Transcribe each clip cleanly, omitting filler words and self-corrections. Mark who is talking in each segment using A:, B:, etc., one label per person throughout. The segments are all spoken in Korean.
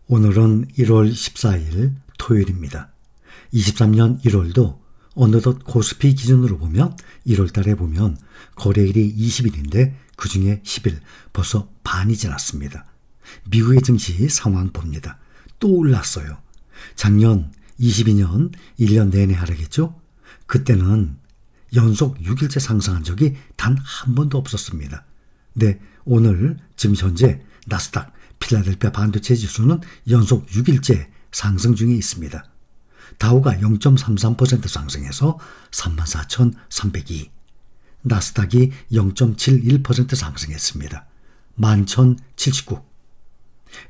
A: 오늘은 1월 14일 토요일입니다. 23년 1월도 어느덧 코스피 기준으로 보면 1월 달에 보면 거래일이 20일인데 그중에 10일 벌써 반이 지났습니다. 미국의 증시 상황 봅니다. 또 올랐어요. 작년 22년 1년 내내 하락했죠. 그때는 연속 6일째 상승한 적이 단 한 번도 없었습니다. 네, 오늘 지금 현재 나스닥 필라델피아 반도체 지수는 연속 6일째 상승 중에 있습니다. 다우가 0.33% 상승해서 34,302, 나스닥이 0.71% 상승했습니다. 11,079,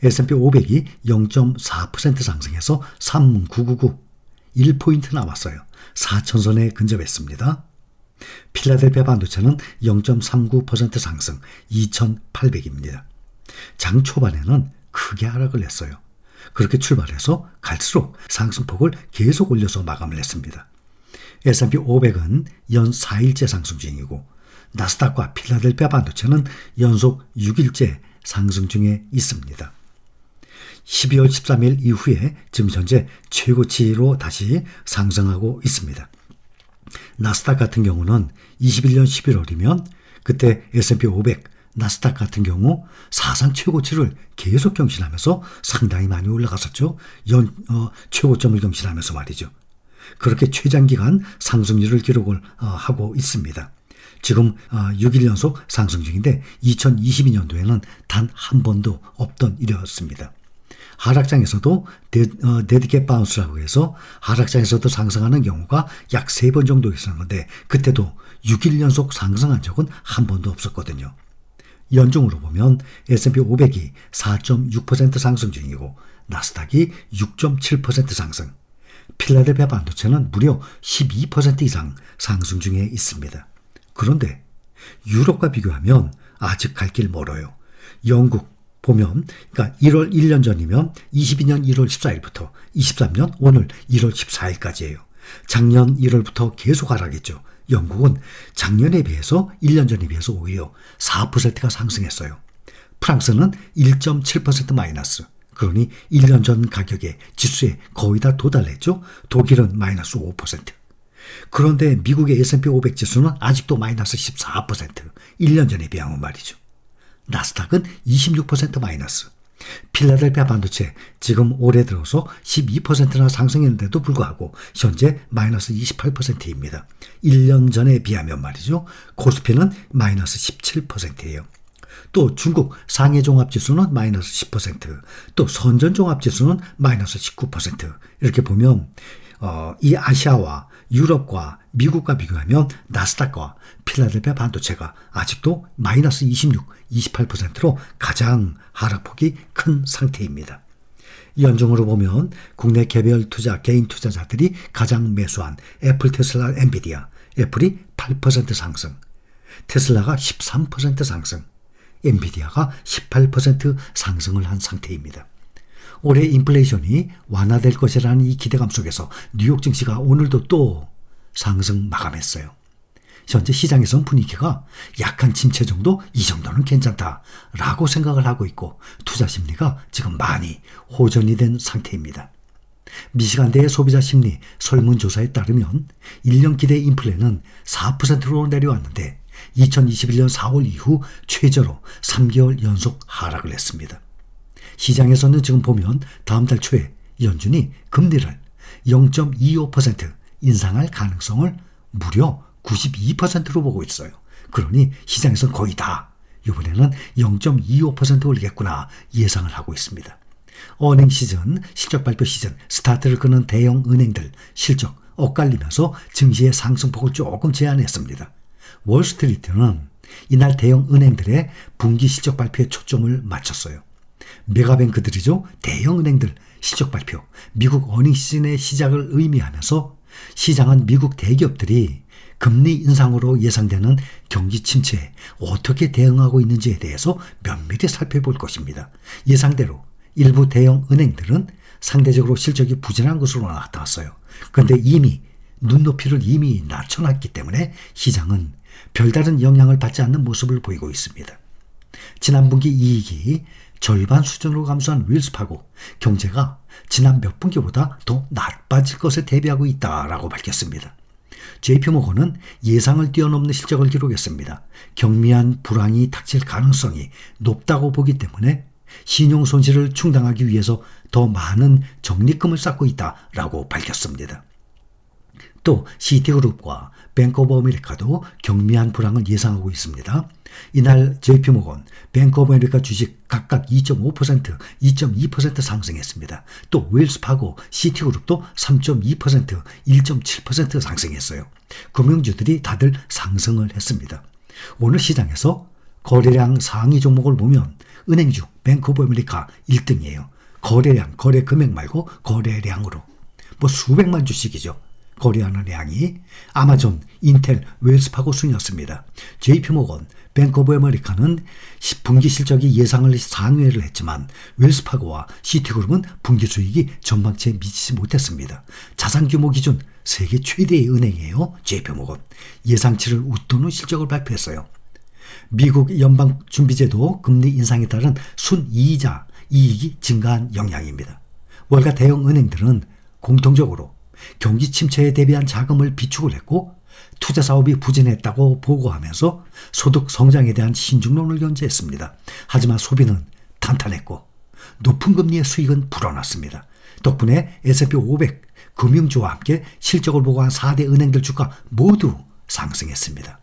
A: S&P 500이 0.4% 상승해서 3999, 1포인트 남았어요. 4,000선에 근접했습니다. 필라델피아 반도체는 0.39% 상승 2,800입니다. 장 초반에는 크게 하락을 했어요. 그렇게 출발해서 갈수록 상승폭을 계속 올려서 마감을 했습니다. S&P 500은 연 4일째 상승 중이고 나스닥과 필라델피아 반도체는 연속 6일째 상승 중에 있습니다. 12월 13일 이후에 지금 현재 최고치로 다시 상승하고 있습니다. 나스닥 같은 경우는 21년 11월이면 그때 S&P 500, 나스닥 같은 경우 사상 최고치를 계속 경신하면서 상당히 많이 올라갔었죠. 최고점을 경신하면서 말이죠. 그렇게 최장기간 상승률을 기록을 하고 있습니다. 지금 6일 연속 상승 중인데 2022년도에는 단 한 번도 없던 일이었습니다. 하락장에서도 데드캣 바운스라고 해서 하락장에서도 상승하는 경우가 약 3번 정도 있었는데 그때도 6일 연속 상승한 적은 한 번도 없었거든요. 연중으로 보면 S&P 500이 4.6% 상승 중이고 나스닥이 6.7% 상승, 필라델피아 반도체는 무려 12% 이상 상승 중에 있습니다. 그런데 유럽과 비교하면 아직 갈 길 멀어요. 영국 보면 그러니까 1년 전이면 22년 1월 14일부터 23년 오늘 1월 14일까지예요. 작년 1월부터 계속 하락했죠. 영국은 작년에 비해서 1년 전에 비해서 오히려 4%가 상승했어요. 프랑스는 1.7% 마이너스. 그러니 1년 전 가격의 지수에 거의 다 도달했죠. 독일은 마이너스 5%. 그런데 미국의 S&P 500 지수는 아직도 마이너스 14%. 1년 전에 비하면 말이죠. 나스닥은 26% 마이너스. 필라델피아 반도체 지금 올해 들어서 12%나 상승했는데도 불구하고 현재 마이너스 28%입니다. 1년 전에 비하면 말이죠. 코스피는 마이너스 17%예요. 또 중국 상해 종합지수는 마이너스 10%, 또 선전 종합지수는 마이너스 19%. 이렇게 보면 이 아시아와 유럽과 미국과 비교하면 나스닥과 필라델피아 반도체가 아직도 마이너스 26, 28%로 가장 하락폭이 큰 상태입니다. 연중으로 보면 국내 개별 투자, 개인 투자자들이 가장 매수한 애플, 테슬라, 엔비디아, 애플이 8% 상승, 테슬라가 13% 상승, 엔비디아가 18% 상승을 한 상태입니다. 올해 인플레이션이 완화될 것이라는 이 기대감 속에서 뉴욕 증시가 오늘도 또 상승 마감했어요. 현재 시장에서는 분위기가 약한 침체 정도, 이 정도는 괜찮다라고 생각을 하고 있고 투자 심리가 지금 많이 호전이 된 상태입니다. 미시간대의 소비자 심리 설문조사에 따르면 1년 기대 인플레는 4%로 내려왔는데 2021년 4월 이후 최저로 3개월 연속 하락을 했습니다. 시장에서는 지금 보면 다음 달 초에 연준이 금리를 0.25% 인상할 가능성을 무려 92%로 보고 있어요. 그러니 시장에서는 거의 다 이번에는 0.25% 올리겠구나 예상을 하고 있습니다. 어닝 시즌, 실적 발표 시즌, 스타트를 끄는 대형 은행들 실적 엇갈리면서 증시의 상승폭을 조금 제한했습니다. 월스트리트는 이날 대형 은행들의 분기 실적 발표에 초점을 맞췄어요. 메가뱅크들이죠. 대형 은행들 실적 발표, 미국 어닝 시즌의 시작을 의미하면서 시장은 미국 대기업들이 금리 인상으로 예상되는 경기 침체에 어떻게 대응하고 있는지에 대해서 면밀히 살펴볼 것입니다. 예상대로 일부 대형 은행들은 상대적으로 실적이 부진한 것으로 나타났어요. 그런데 이미 눈높이를 이미 낮춰놨기 때문에 시장은 별다른 영향을 받지 않는 모습을 보이고 있습니다. 지난 분기 이익이 절반 수준으로 감소한 웰스파고 경제가 지난 몇 분기보다 더 나빠질 것에 대비하고 있다라고 밝혔습니다. JP모건은 예상을 뛰어넘는 실적을 기록했습니다. 경미한 불황이 닥칠 가능성이 높다고 보기 때문에 신용 손실을 충당하기 위해서 더 많은 적립금을 쌓고 있다라고 밝혔습니다. 또 시티그룹과 뱅크 오브 아메리카도 경미한 불황을 예상하고 있습니다. 이날 JP모건, 뱅크 오브 아메리카 주식 각각 2.5%, 2.2% 상승했습니다. 또 웰스파고, 시티그룹도 3.2%, 1.7% 상승했어요. 금융주들이 다들 상승을 했습니다. 오늘 시장에서 거래량 상위 종목을 보면 은행주, 뱅크 오브 아메리카 1등이에요. 거래량, 거래 금액 말고 거래량으로. 수백만 주씩이죠. 거래하는 량이. 아마존, 인텔, 웰스파고 순이었습니다. JP모건, 뱅크 오브 아메리카는 분기 실적이 예상을 상회를 했지만 웰스파고와 시티그룹은 분기 수익이 전망치에 미치지 못했습니다. 자산 규모 기준 세계 최대의 은행이에요. JP모건. 예상치를 웃도는 실적을 발표했어요. 미국 연방준비제도 금리 인상에 따른 순이자 이익이 증가한 영향입니다. 월가 대형 은행들은 공통적으로 경기 침체에 대비한 자금을 비축을 했고 투자 사업이 부진했다고 보고하면서 소득 성장에 대한 신중론을 견제했습니다. 하지만 소비는 탄탄했고 높은 금리의 수익은 불어났습니다. 덕분에 S&P 500 금융주와 함께 실적을 보고한 4대 은행들 주가 모두 상승했습니다.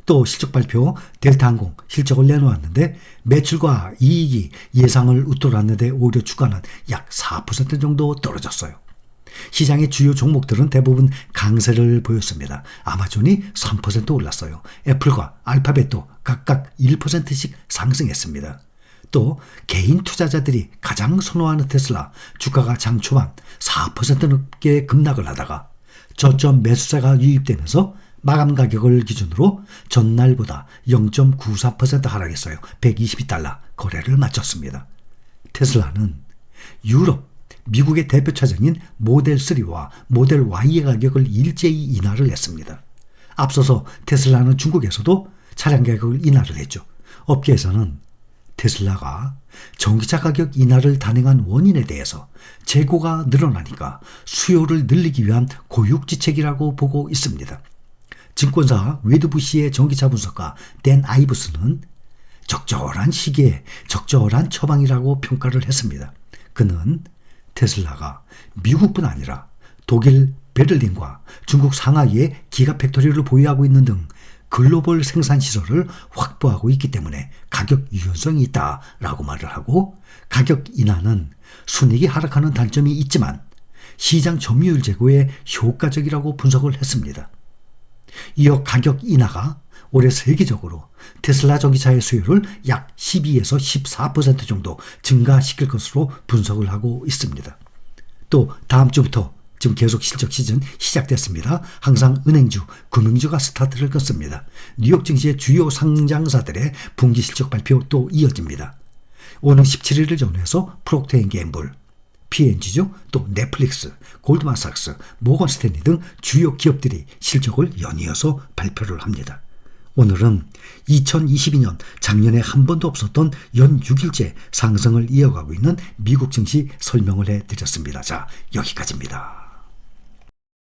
A: 또 실적 발표 델타항공 실적을 내놓았는데 매출과 이익이 예상을 웃돌았는데 오히려 주가는 약 4% 정도 떨어졌어요. 시장의 주요 종목들은 대부분 강세를 보였습니다. 아마존이 3% 올랐어요. 애플과 알파벳도 각각 1%씩 상승했습니다. 또 개인 투자자들이 가장 선호하는 테슬라 주가가 장 초반 4% 넘게 급락을 하다가 저점 매수세가 유입되면서 마감 가격을 기준으로 전날보다 0.94% 하락했어요. 122달러 거래를 마쳤습니다. 테슬라는 유럽, 미국의 대표 차종인 모델 3와 모델 Y의 가격을 일제히 인하를 했습니다. 앞서서 테슬라는 중국에서도 차량 가격을 인하를 했죠. 업계에서는 테슬라가 전기차 가격 인하를 단행한 원인에 대해서 재고가 늘어나니까 수요를 늘리기 위한 고육지책이라고 보고 있습니다. 증권사 웨드부시의 전기차 분석가 댄 아이브스는 적절한 시기에 적절한 처방이라고 평가를 했습니다. 그는 테슬라가 미국뿐 아니라 독일 베를린과 중국 상하이에 기가 팩토리를 보유하고 있는 등 글로벌 생산 시설을 확보하고 있기 때문에 가격 유연성이 있다라고 말을 하고 가격 인하는 순이익이 하락하는 단점이 있지만 시장 점유율 제고에 효과적이라고 분석을 했습니다. 이어 가격 인하가 올해 세계적으로 테슬라 전기차의 수요를 약 12에서 14% 정도 증가시킬 것으로 분석을 하고 있습니다. 또 다음 주부터 지금 계속 실적 시즌 시작됐습니다. 항상 은행주, 금융주가 스타트를 껐습니다. 뉴욕 증시의 주요 상장사들의 분기 실적 발표 또 이어집니다. 오는 17일을 전후해서 프록터 앤 갬블, P&G죠. 또 넷플릭스, 골드만삭스, 모건 스탠리 등 주요 기업들이 실적을 연이어서 발표를 합니다. 오늘은 2022년 작년에 한 번도 없었던 연 6일째 상승을 이어가고 있는 미국 증시 설명을 해드렸습니다. 자, 여기까지입니다.